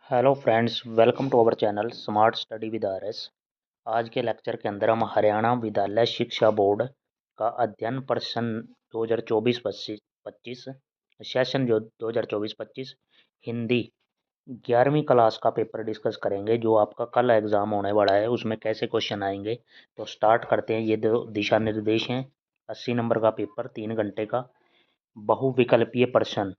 Hello friends, welcome to our channel smart study with R S. आज के lecture के अंदर हम हरियाणा विद्यालय शिक्षा बोर्ड का अध्ययन प्रश्न 2024-25 सेशन जो 2024-25 हिंदी 11वीं क्लास का पेपर डिस्कस करेंगे, जो आपका कल एग्ज़ाम होने वाला है। उसमें कैसे क्वेश्चन आएंगे तो स्टार्ट करते हैं। ये दो दिशा निर्देश हैं। 80 नंबर का पेपर, 3 घंटे का बहुविकल्पीय प्रश्न।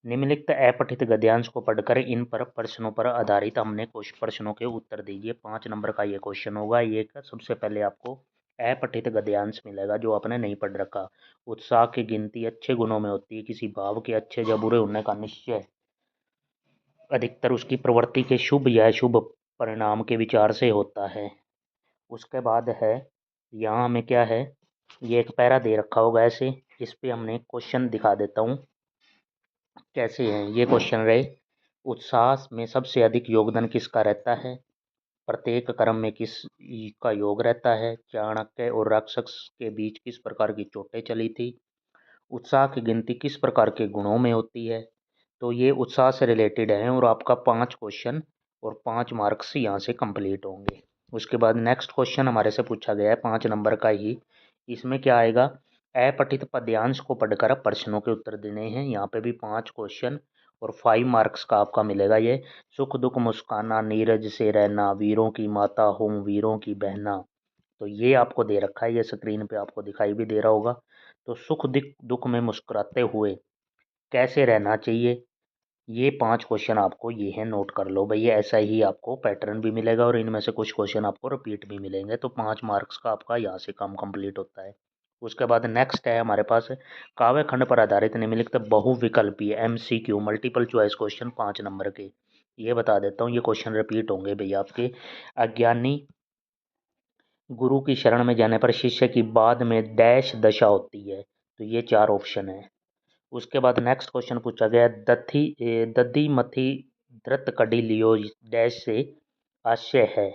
निम्नलिखित अपठित गद्यांश को पढ़कर इन पर प्रश्नों पर आधारित हमने कुछ प्रश्नों के उत्तर दीजिए। 5 नंबर का ये क्वेश्चन होगा। ये सबसे पहले आपको अपठित गद्यांश मिलेगा जो आपने नहीं पढ़ रखा। उत्साह की गिनती अच्छे गुणों में होती है। किसी भाव के अच्छे या बुरे होने का निश्चय अधिकतर उसकी प्रवृत्ति के शुभ या शुभ परिणाम के विचार से होता है। उसके बाद है, यहाँ हमें क्या है, ये एक पैरा दे रखा होगा ऐसे। इस पे हमने क्वेश्चन दिखा देता हूँ कैसे हैं ये क्वेश्चन रहे। उत्साह में सबसे अधिक योगदान किसका रहता है? प्रत्येक क्रम में किस का योग रहता है? चाणक्य और राक्षस के बीच किस प्रकार की चोटें चली थी? उत्साह की गिनती किस प्रकार के गुणों में होती है? तो ये उत्साह से रिलेटेड है और आपका 5 क्वेश्चन और 5 मार्क्स यहाँ से कंप्लीट होंगे। उसके बाद नेक्स्ट क्वेश्चन हमारे से पूछा गया है 5 नंबर का ही। इसमें क्या आएगा, अपठित पद्यांश को पढ़कर प्रश्नों के उत्तर देने हैं। यहाँ पे भी 5 क्वेश्चन और 5 मार्क्स का आपका मिलेगा। ये सुख दुख मुस्काना, नीरज से रहना, वीरों की माता हूँ वीरों की बहना। तो ये आपको दे रखा है, ये स्क्रीन पे आपको दिखाई भी दे रहा होगा। तो सुख दुख में मुस्कुराते हुए कैसे रहना चाहिए, ये 5 क्वेश्चन आपको ये है, नोट कर लो भाई। ऐसा ही आपको पैटर्न भी मिलेगा और इनमें से कुछ क्वेश्चन आपको रिपीट भी मिलेंगे। तो 5 मार्क्स का आपका यहाँ से काम कंप्लीट होता है। उसके बाद नेक्स्ट है हमारे पास काव्य खंड पर आधारित निम्नलिखित बहुविकल्पीय MCQ multiple choice question 5 number के। ये बता देता हूँ, ये क्वेश्चन रिपीट होंगे भैया आपके। अज्ञानी गुरु की शरण में जाने पर शिष्य की बाद में डैश दशा होती है। तो ये 4 ऑप्शन है। उसके बाद नेक्स्ट क्वेश्चन पूछा गया, दधि मथी धृत कड़ी लियो डैश से आशय है।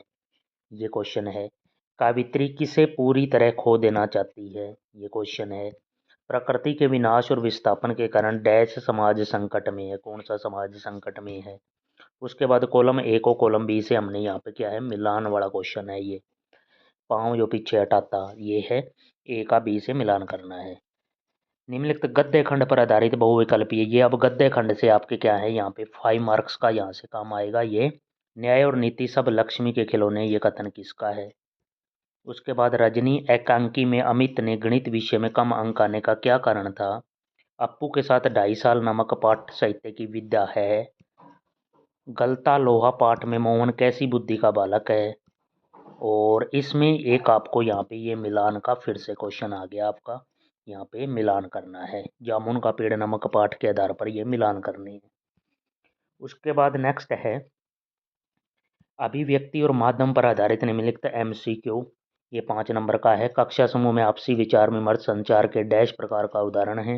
ये क्वेश्चन है। कावित्री किसे पूरी तरह खो देना चाहती है? ये क्वेश्चन है। प्रकृति के विनाश और विस्थापन के कारण डैश समाज संकट में है। कौन सा समाज संकट में है? उसके बाद कॉलम ए को कॉलम बी से हमने यहाँ पे क्या है, मिलान वाला क्वेश्चन है। ये पाँव जो पीछे हटाता, ये है ए का बी से मिलान करना है। निम्नलिखित गद्य खंड पर आधारित बहुविकल्पीय, ये अब गद्य खंड से आपके क्या है, यहाँ पे 5 मार्क्स का यहाँ से काम आएगा। ये न्याय और नीति सब लक्ष्मी के खिलौने, ये कथन किसका है? उसके बाद रजनी एकांकी में अमित ने गणित विषय में कम अंक आने का क्या कारण था? अप्पू के साथ 2.5 साल नामक पाठ साहित्य की विद्या है। गलता लोहा पाठ में मोहन कैसी बुद्धि का बालक है? और इसमें एक आपको यहाँ पे ये मिलान का फिर से क्वेश्चन आ गया आपका। यहाँ पे मिलान करना है, जामुन का पेड़ नमक पाठ के आधार पर ये मिलान करनी है। उसके बाद नेक्स्ट है अभिव्यक्ति और माध्यम पर आधारित निम्नलिखित MCQ। ये 5 नंबर का है। कक्षा समूह में आपसी विचार विमर्श संचार के डैश प्रकार का उदाहरण है।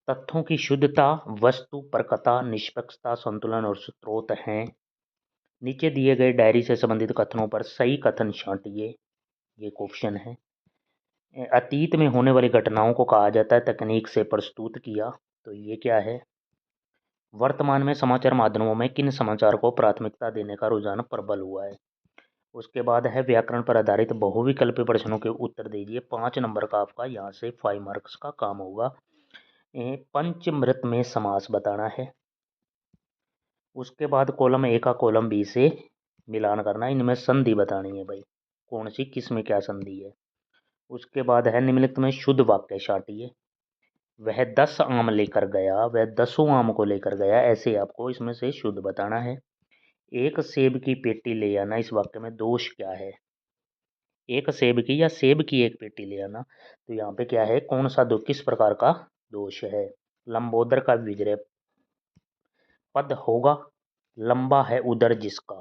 तथ्यों की शुद्धता, वस्तु परकता, निष्पक्षता, संतुलन और स्रोत हैं। नीचे दिए गए डायरी से संबंधित कथनों पर सही कथन छांटिए। ये क्वेश्चन है। अतीत में होने वाली घटनाओं को कहा जाता है तकनीक से प्रस्तुत किया। तो ये क्या है? वर्तमान में समाचार माध्यमों में किन समाचार को प्राथमिकता देने का रुझान प्रबल हुआ है? उसके बाद है व्याकरण पर आधारित बहुविकल्पीय प्रश्नों के उत्तर दीजिए। 5 नंबर का आपका यहाँ से 5 मार्क्स का काम होगा। पंचमृत में समास बताना है। उसके बाद कॉलम ए का कॉलम बी से मिलान करना है। इनमें संधि बतानी है भाई, कौन सी किस में क्या संधि है। उसके बाद है निम्नलिखित में शुद्ध वाक्य छाटिए। वह 10 आम लेकर गया, वह 10 आम को लेकर गया, ऐसे आपको इसमें से शुद्ध बताना है। एक सेब की पेटी ले आना, इस वाक्य में दोष क्या है? एक सेब की या सेब की एक पेटी ले आना। तो यहाँ पे क्या है, कौन सा दो किस प्रकार का दोष है? लंबोदर का विजय पद होगा, लंबा है उदर जिसका।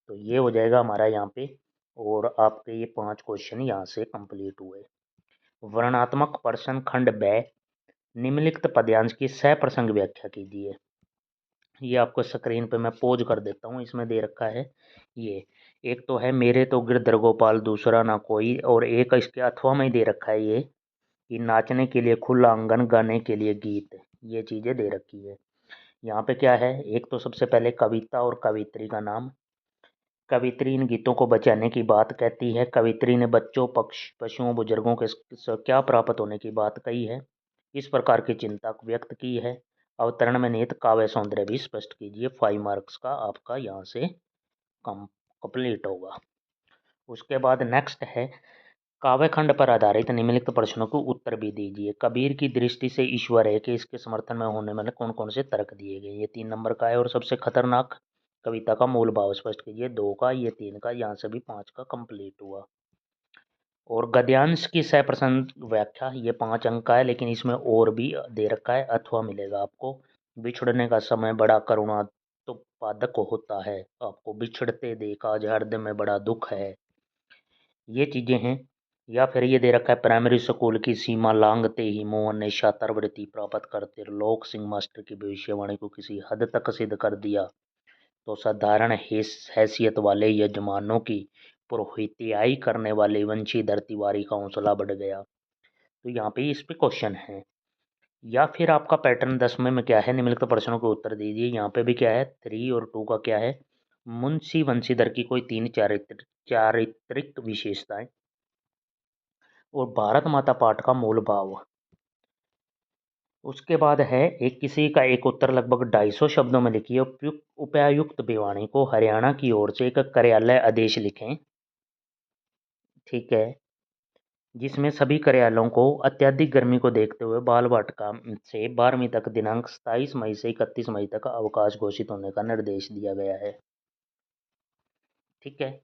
तो ये हो जाएगा हमारा यहाँ पे। और आपके ये 5 क्वेश्चन यहाँ से कंप्लीट हुए। वर्णात्मक प्रश्न खंड ब, निम्नलिखित पद्यांश की सप्रसंग व्याख्या कीजिए। ये आपको स्क्रीन पे मैं पोज कर देता हूँ, इसमें दे रखा है। ये एक तो है मेरे तो गिरधर गोपाल दूसरा ना कोई, और एक इसके अथवा में दे रखा है ये कि नाचने के लिए खुला आंगन, गाने के लिए गीत। ये चीज़ें दे रखी है। यहाँ पे क्या है, एक तो सबसे पहले कविता और कवित्री का नाम। कवित्री इन गीतों को बचाने की बात कहती है। कवित्री ने बच्चों, पशुओं, बुजुर्गों के क्या प्राप्त होने की बात कही है, इस प्रकार की चिंता व्यक्त की है। अवतरण में निहित काव्य सौंदर्य भी स्पष्ट कीजिए। 5 मार्क्स का आपका यहाँ से कंप्लीट होगा। उसके बाद नेक्स्ट है, काव्यखंड पर आधारित निम्नलिखित प्रश्नों को उत्तर भी दीजिए। कबीर की दृष्टि से ईश्वर है कि इसके समर्थन में होने वाले कौन कौन से तर्क दिए गए। ये 3 नंबर का है। और सबसे खतरनाक, कविता का मूल भाव स्पष्ट कीजिए। 2 का, ये 3 का, यहाँ से भी 5 का कंप्लीट हुआ। और गद्यांश की सप्रसंग व्याख्या, ये 5 अंक का है, लेकिन इसमें और भी दे रखा है, अथवा मिलेगा आपको। बिछड़ने का समय बड़ा करुणात्पादक होता है, आपको बिछड़ते देखा आज हृदय में बड़ा दुख है, ये चीज़ें हैं। या फिर ये दे रखा है, प्राइमरी स्कूल की सीमा लांघते ही मोहन ने छात्रवृत्ति प्राप्त करते लोक सिंह मास्टर की भविष्यवाणी को किसी हद तक सिद्ध कर दिया, तो साधारण हैसियत वाले यजमानों की पुरोहित्याई करने वाले वंशीधर तिवारी का हौसला बढ़ गया। तो यहाँ पे इस पे क्वेश्चन है। या फिर आपका पैटर्न 10वें में क्या है, निम्नलिखित प्रश्नों के उत्तर दीजिए। यहाँ पे भी क्या है, 3 और 2 का क्या है, मुंशी वंशीधर की कोई 3 चारित्रिक विशेषताएं। और भारत माता पाठ का मूल भाव। उसके बाद है, एक किसी का एक उत्तर लगभग 250 शब्दों में लिखिए। उपायुक्त भिवानी को हरियाणा की ओर से एक कार्यालय आदेश लिखें, ठीक है, जिसमें सभी कार्यालयों को अत्यधिक गर्मी को देखते हुए बाल वाटिका से 12वीं तक दिनांक 27 मई से 31 मई तक अवकाश घोषित होने का निर्देश दिया गया है, ठीक है।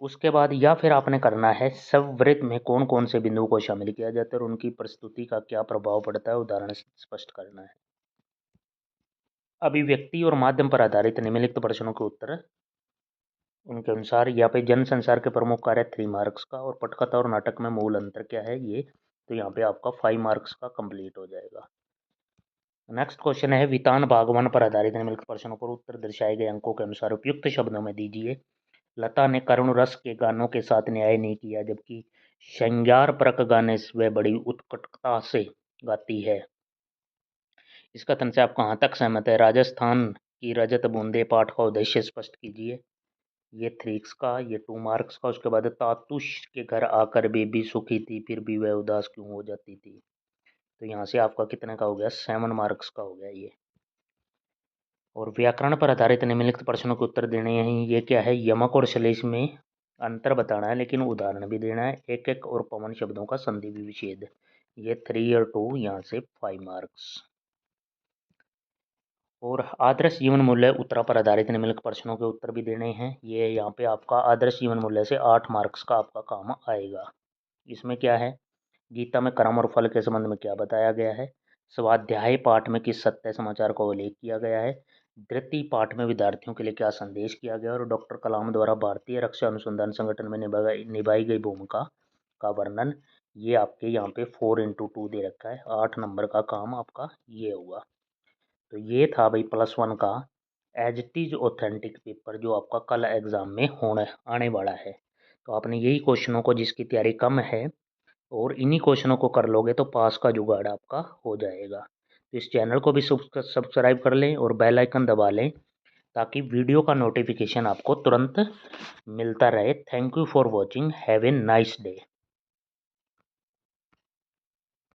उसके बाद या फिर आपने करना है, स्ववृत्त में कौन कौन से बिंदुओं को शामिल किया जाता है और उनकी प्रस्तुति का क्या प्रभाव पड़ता है, उदाहरण स्पष्ट करना है। अभिव्यक्ति और माध्यम पर आधारित निम्नलिखित प्रश्नों के उत्तर उनके अनुसार। यहाँ पे जन संसार के प्रमुख कार्य 3 मार्क्स का, और पटकथा और नाटक में मूल अंतर क्या है ये, तो यहाँ पे आपका 5 मार्क्स का कंप्लीट हो जाएगा। नेक्स्ट क्वेश्चन है, वितान बागवान पर आधारित निम्नलिखित प्रश्नों पर उत्तर दर्शाए गए अंकों के अनुसार उपयुक्त शब्दों में दीजिए। लता ने करुण रस के गानों के साथ न्याय नहीं किया, जबकि श्रृंगार परक गाने वह बड़ी उत्कटता से गाती है। इसका तन से आप कहाँ तक सहमत है। राजस्थान की रजत बूंदे पाठ का उद्देश्य स्पष्ट कीजिए, ये 3 का, ये 2 मार्क्स का। उसके बाद तातुश के घर आकर बेबी सुखी थी, फिर भी वह उदास क्यों हो जाती थी, तो यहाँ से आपका कितने का हो गया, 7 मार्क्स का हो गया ये। और व्याकरण पर आधारित निम्नलिखित प्रश्नों के उत्तर देने हैं। ये क्या है, यमक और श्लेष में अंतर बताना है, लेकिन उदाहरण भी देना है। एक एक और पवन शब्दों का संधि विच्छेद, ये 3 और 2, यहाँ से 5 मार्क्स। और आदर्श जीवन मूल्य उत्तरा पर आधारित निम्नलिखित प्रश्नों के उत्तर भी देने हैं। ये यहाँ पे आपका आदर्श जीवन मूल्य से 8 मार्क्स का आपका काम आएगा। इसमें क्या है, गीता में कर्म और फल के संबंध में क्या बताया गया है। स्वाध्याय पाठ में किस सत्य समाचार का उल्लेख किया गया है। द्वितीय पाठ में विद्यार्थियों के लिए क्या संदेश किया गया, और डॉक्टर कलाम द्वारा भारतीय रक्षा अनुसंधान संगठन में निभाई गई भूमिका का वर्णन। ये आपके यहाँ पे 4x2 दे रखा है, 8 नंबर का काम आपका ये होगा। तो ये था भाई +1 का as it is authentic paper, जो आपका कल एग्जाम में होने आने वाला है। तो आपने यही क्वेश्चनों को, जिसकी तैयारी कम है और इन्हीं क्वेश्चनों को कर लोगे, तो पास का जुगाड़ आपका हो जाएगा। तो इस चैनल को भी सब्सक्राइब कर लें और बेल आइकन दबा लें, ताकि वीडियो का नोटिफिकेशन आपको तुरंत मिलता रहे। Thank you for watching, have a nice day.